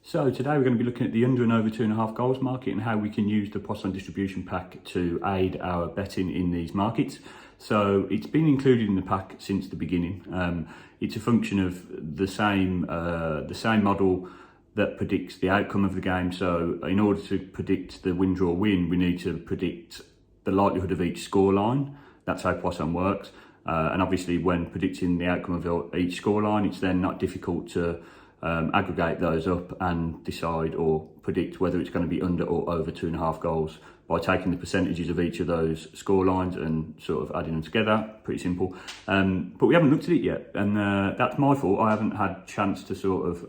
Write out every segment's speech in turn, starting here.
So today we're going to be looking at the under and over 2.5 goals market and how we can use the Poisson distribution pack to aid our betting in these markets. So it's been included in the pack since the beginning. It's a function of the same model that predicts the outcome of the game. So in order to predict the win, draw, win, we need to predict the likelihood of each scoreline. That's how Poisson works. And obviously when predicting the outcome of each scoreline, it's then not difficult to aggregate those up and decide or predict whether it's going to be under or over 2.5 goals by taking the percentages of each of those score lines and sort of adding them together. Pretty simple. But we haven't looked at it yet, and that's my fault. I haven't had a chance to sort of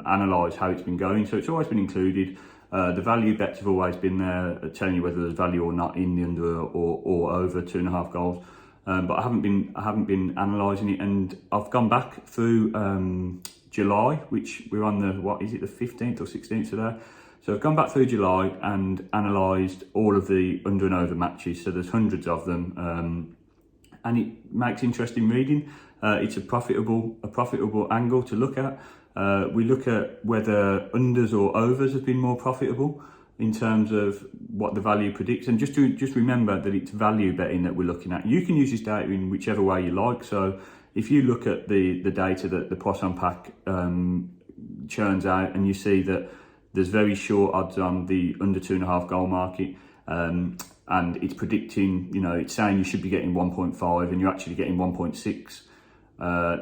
analyse how it's been going. So it's always been included. The value bets have always been there, telling you whether there's value or not in the under or over 2.5 goals. But I haven't been analysing it, and I've gone back through July, which we're on the, what is it, the 15th or 16th today. So I've gone back through July and analysed all of the under and over matches. So there's hundreds of them, and it makes interesting reading. It's a profitable angle to look at. We look at whether unders or overs have been more profitable in terms of what the value predicts, and just remember that it's value betting that we're looking at. You can use this data in whichever way you like. So if you look at the data that the Poisson Pack churns out, and you see that there's very short odds on the under 2.5 goal market, and it's predicting, it's saying you should be getting 1.5 and you're actually getting 1.6,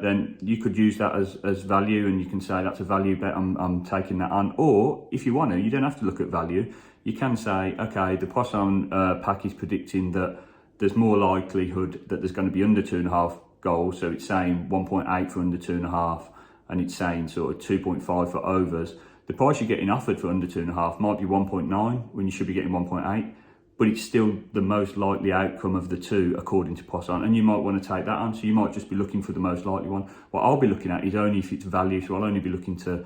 then you could use that as value, and you can say that's a value bet, I'm taking that on. Or if you want to, you don't have to look at value. You can say, okay, the Poisson Pack is predicting that there's more likelihood that there's going to be under 2.5 goals, so it's saying 1.8 for under 2.5, and it's saying sort of 2.5 for overs. The price you're getting offered for under 2.5 might be 1.9 when you should be getting 1.8, but it's still the most likely outcome of the two according to Poisson, and you might want to take that on. So you might just be looking for the most likely one. What I'll be looking at is only if it's value, so I'll only be looking to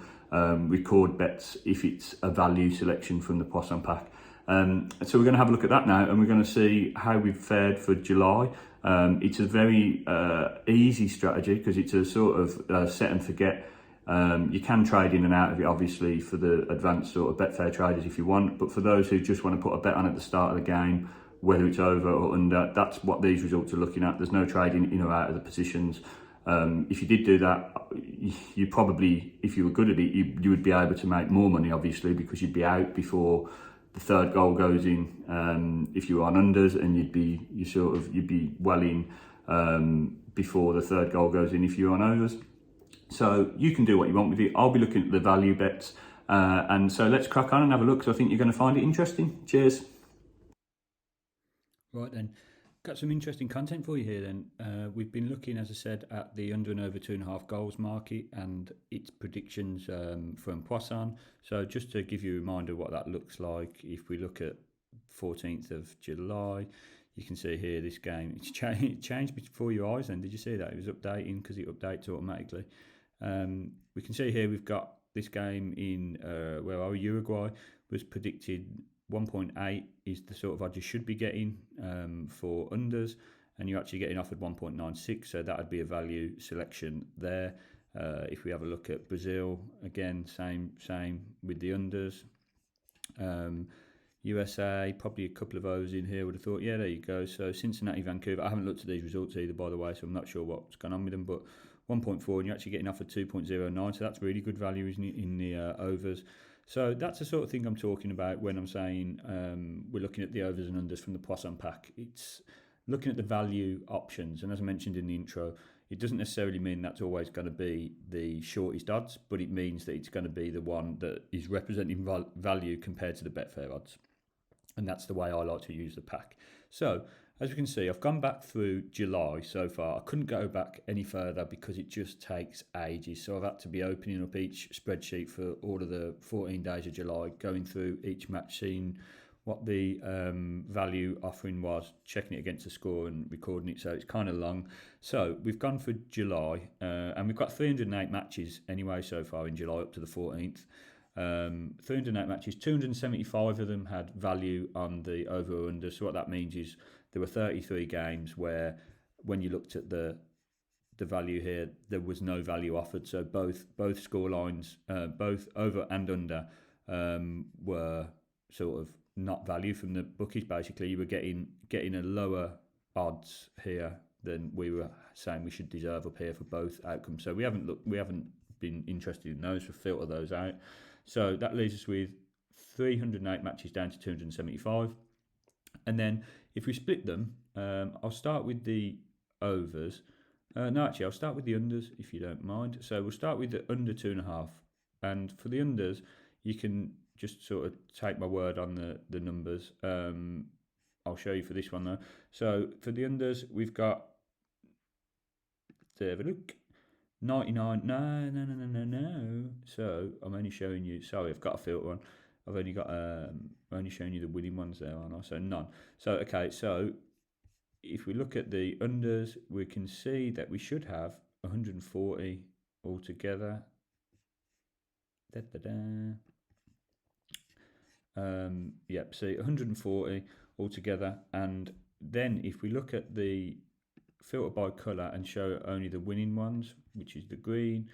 record bets if it's a value selection from the Poisson Pack. So we're going to have a look at that now, and we're going to see how we've fared for July. It's a very easy strategy because it's a sort of set and forget. You can trade in and out of it, obviously, for the advanced sort of Betfair traders if you want, but for those who just want to put a bet on at the start of the game, whether it's over or under, that's what these results are looking at. There's no trading in or out of the positions. If you did do that, you probably, if you were good at it, you would be able to make more money, obviously, because you'd be out before the third goal goes in. If you were on unders, and you'd be well in before the third goal goes in if you're on overs. So you can do what you want with it. I'll be looking at the value bets, and so let's crack on and have a look. So I think you're going to find it interesting. Cheers. Right then, got some interesting content for you here then. We've been looking, as I said, at the under and over 2.5 goals market and its predictions from Poisson. So just to give you a reminder what that looks like, if we look at 14th of July, you can see here this game, it's changed before your eyes then. Did you see that? It was updating because it updates automatically. We can see here we've got this game in where our Uruguay was predicted 1.8 is the sort of odds you should be getting for unders, and you're actually getting offered 1.96, so that would be a value selection there. If we have a look at Brazil, again, same with the unders. USA, probably a couple of overs in here, would have thought. Yeah, there you go. So Cincinnati, Vancouver, I haven't looked at these results either, by the way, so I'm not sure what's going on with them, but 1.4, and you're actually getting offered 2.09, so that's really good value, isn't it, in the overs. So that's the sort of thing I'm talking about when I'm saying we're looking at the overs and unders from the Poisson Pack. It's looking at the value options, and as I mentioned in the intro, it doesn't necessarily mean that's always going to be the shortest odds, but it means that it's going to be the one that is representing value compared to the Betfair odds. And that's the way I like to use the pack. So, as you can see, I've gone back through July so far. I couldn't go back any further because it just takes ages. So I've had to be opening up each spreadsheet for all of the 14 days of July, going through each match, seeing what the value offering was, checking it against the score and recording it. So it's kind of long. So we've gone for July, and we've got 308 matches anyway so far in July up to the 14th. 308 matches, 275 of them had value on the over or under. So what that means is there were 33 games where, when you looked at the the value here, there was no value offered. So both score lines, both over and under, were sort of not value from the bookies. Basically, you were getting a lower odds here than we were saying we should deserve up here for both outcomes. So we haven't been interested in those. We'll filter those out. So that leaves us with 308 matches down to 275. And then if we split them, I'll start with the overs. I'll start with the unders if you don't mind. So we'll start with the under 2.5. And for the unders, you can just sort of take my word on the numbers. I'll show you for this one though. So for the unders, we've got, have a look, 99. No. So I'm only showing you. Sorry, I've got a filter on. I've only shown you the winning ones there, aren't I? So none. So okay. So if we look at the unders, we can see that we should have 140 altogether. See 140 altogether, and then if we look at the filter by colour and show only the winning ones, which is the green,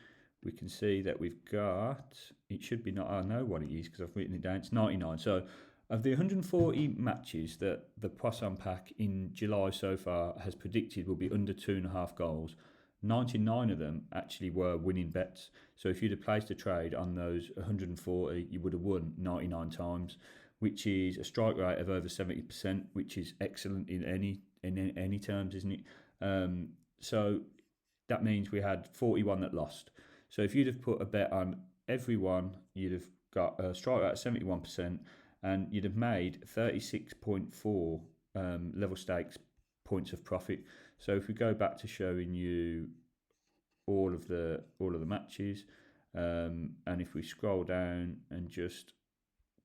we can see that we've got, it should be not, I know what it is because I've written it down, it's 99. So of the 140 matches that the Poisson Pack in July so far has predicted will be under 2.5 goals, 99 of them actually were winning bets. So if you'd have placed a trade on those 140, you would have won 99 times, which is a strike rate of over 70%, which is excellent in any terms, isn't it? So that means we had 41 that lost. So if you'd have put a bet on every one, you'd have got a strike rate of 71%, and you'd have made 36.4 level stakes points of profit. So if we go back to showing you all of the matches, and if we scroll down and just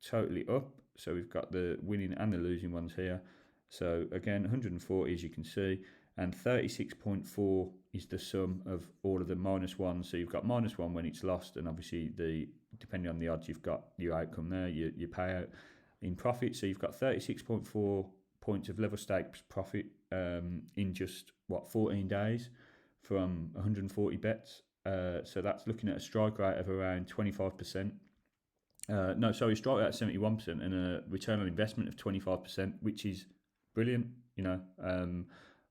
totally up, so we've got the winning and the losing ones here. So again, 140 as you can see, and 36.4 is the sum of all of the -1. So you've got -1 when it's lost, and obviously depending on the odds, you've got your outcome there, your payout in profit. So you've got 36.4 points of level stakes profit in just 14 days from 140 bets. So that's looking at a strike rate of around 25%. Strike rate at 71% and a return on investment of 25%, which is brilliant.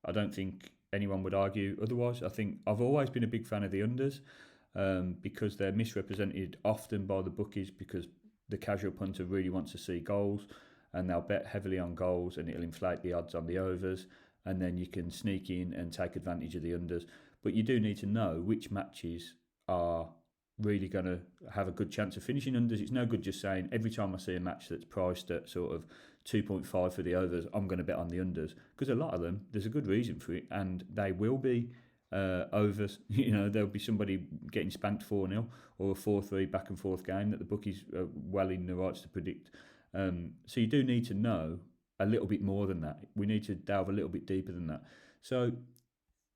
I don't think anyone would argue otherwise. I think I've always been a big fan of the unders because they're misrepresented often by the bookies, because the casual punter really wants to see goals, and they'll bet heavily on goals, and it'll inflate the odds on the overs, and then you can sneak in and take advantage of the unders. But you do need to know which matches are really going to have a good chance of finishing unders. It's no good just saying every time I see a match that's priced at sort of 2.5 for the overs, I'm going to bet on the unders, because a lot of them, there's a good reason for it, and they will be overs. There'll be somebody getting spanked 4-0 or a 4-3 back and forth game that the bookies are well in the rights to predict. So you do need to know a little bit more than that. We need to delve a little bit deeper than that. So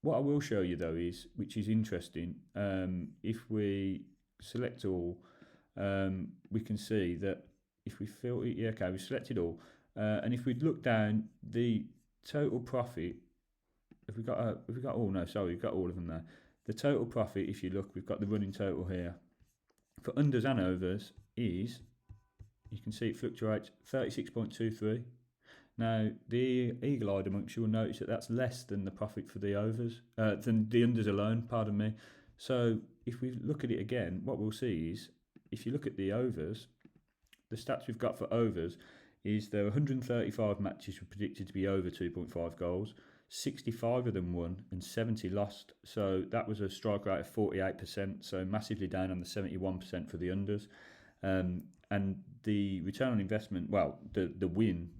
what I will show you though is, which is interesting, if we select all, we can see that if we filter, we selected all, and if we look down, the total profit, we've got all of them there. The total profit, if you look, we've got the running total here for unders and overs is, you can see it fluctuates 36.23. Now, the eagle-eyed amongst you will notice that that's less than the profit for the overs, than the unders alone, pardon me. So if we look at it again, what we'll see is, if you look at the overs, the stats we've got for overs is there are 135 matches were predicted to be over 2.5 goals, 65 of them won and 70 lost. So that was a strike rate of 48%, so massively down on the 71% for the unders. And the return on investment, the win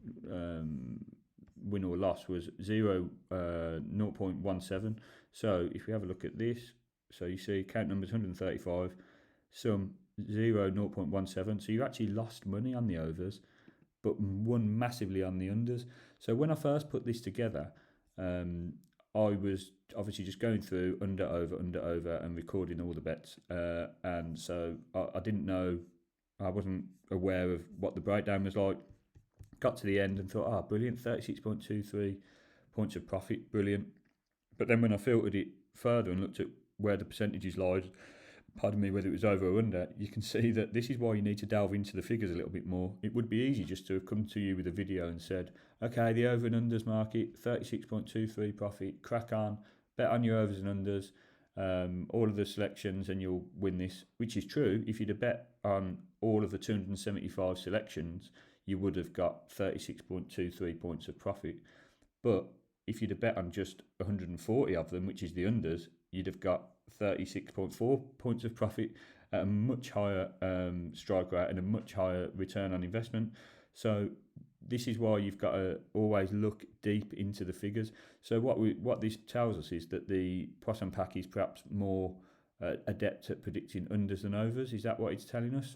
or loss was 0.17. So if we have a look at this, so you see count numbers 135, some 0.17. So you actually lost money on the overs, but won massively on the unders. So when I first put this together, I was obviously just going through under, over, and recording all the bets. And so I didn't know, I wasn't aware of what the breakdown was like. Got to the end and thought, brilliant, 36.23 points of profit, brilliant. But then when I filtered it further and looked at where the percentages lied, pardon me, whether it was over or under, you can see that this is why you need to delve into the figures a little bit more. It would be easy just to have come to you with a video and said, okay, the over and unders market, 36.23 profit, crack on, bet on your overs and unders, all of the selections and you'll win this, which is true. If you'd have bet on all of the 275 selections, you would have got 36.23 points of profit. But if you'd have bet on just 140 of them, which is the unders, you'd have got 36.4 points of profit at a much higher strike rate and a much higher return on investment. So this is why you've got to always look deep into the figures. So what this tells us is that the Poisson Pack is perhaps more adept at predicting unders than overs. Is that what it's telling us?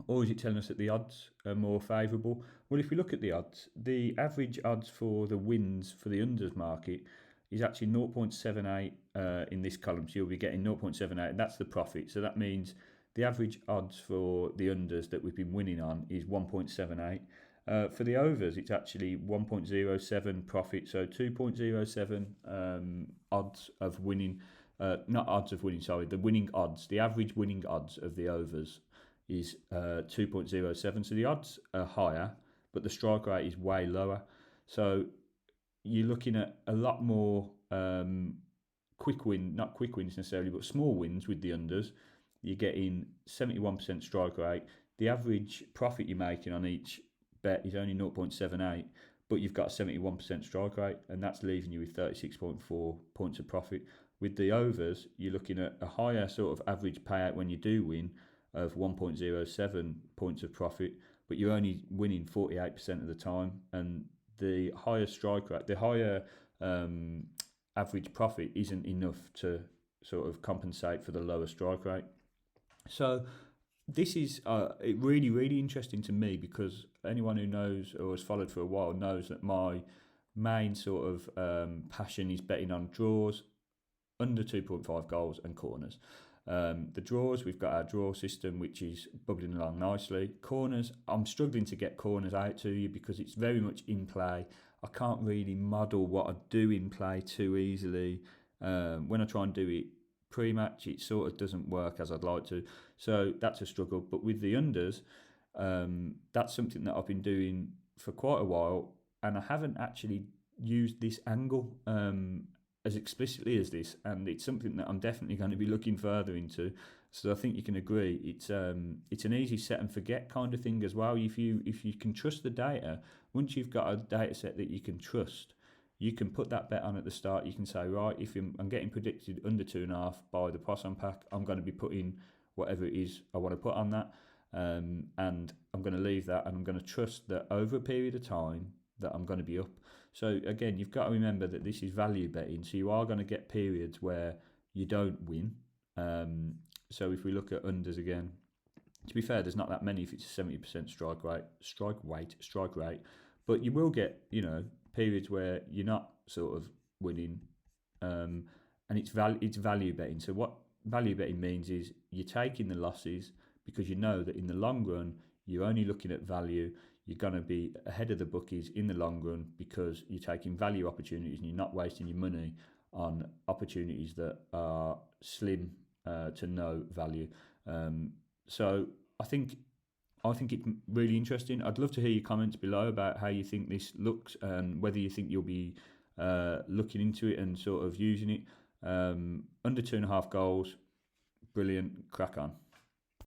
Or is it telling us that the odds are more favourable? Well, if we look at the odds, the average odds for the wins for the unders market is actually 0.78 in this column. So you'll be getting 0.78, and that's the profit. So that means the average odds for the unders that we've been winning on is 1.78. For the overs, it's actually 1.07 profit, so 2.07 odds of winning, not odds of winning, sorry, the winning odds, the average winning odds of the overs is 2.07. So the odds are higher, but the strike rate is way lower. So you're looking at a lot more quick wins necessarily, but small wins with the unders. You're getting 71% strike rate. The average profit you're making on each bet is only 0.78, but you've got a 71% strike rate, and that's leaving you with 36.4 points of profit. With the overs, you're looking at a higher sort of average payout when you do win of 1.07 points of profit, but you're only winning 48% of the time, and the higher strike rate, the higher average profit isn't enough to sort of compensate for the lower strike rate. So this is really, really interesting to me, because anyone who knows or has followed for a while knows that my main sort of passion is betting on draws, under 2.5 goals and corners. The draws, we've got our draw system, which is bubbling along nicely. Corners, I'm struggling to get corners out to you because it's very much in play. I can't really model what I do in play too easily. When I try and do it pre-match, it sort of doesn't work as I'd like to. So that's a struggle. But with the unders, that's something that I've been doing for quite a while, and I haven't actually used this angle as explicitly as this, and it's something that I'm definitely going to be looking further into. So I think you can agree it's an easy set and forget kind of thing as well. If you can trust the data, once you've got a data set that you can trust, you can put that bet on at the start. You can say, right, if I'm getting predicted under 2.5 by the Poisson Pack, I'm going to be putting whatever it is I want to put on that, and I'm going to leave that, and I'm going to trust that over a period of time that I'm going to be up. So again, you've got to remember that this is value betting, so you are going to get periods where you don't win. So if we look at unders again, to be fair, there's not that many if it's a 70% strike rate, but you will get, periods where you're not sort of winning, and it's value betting. So what value betting means is you're taking the losses because you know that in the long run you're only looking at value. You're going to be ahead of the bookies in the long run because you're taking value opportunities and you're not wasting your money on opportunities that are slim to no value. So I think it's really interesting. I'd love to hear your comments below about how you think this looks and whether you think you'll be looking into it and sort of using it. Under 2.5 goals, brilliant, crack on.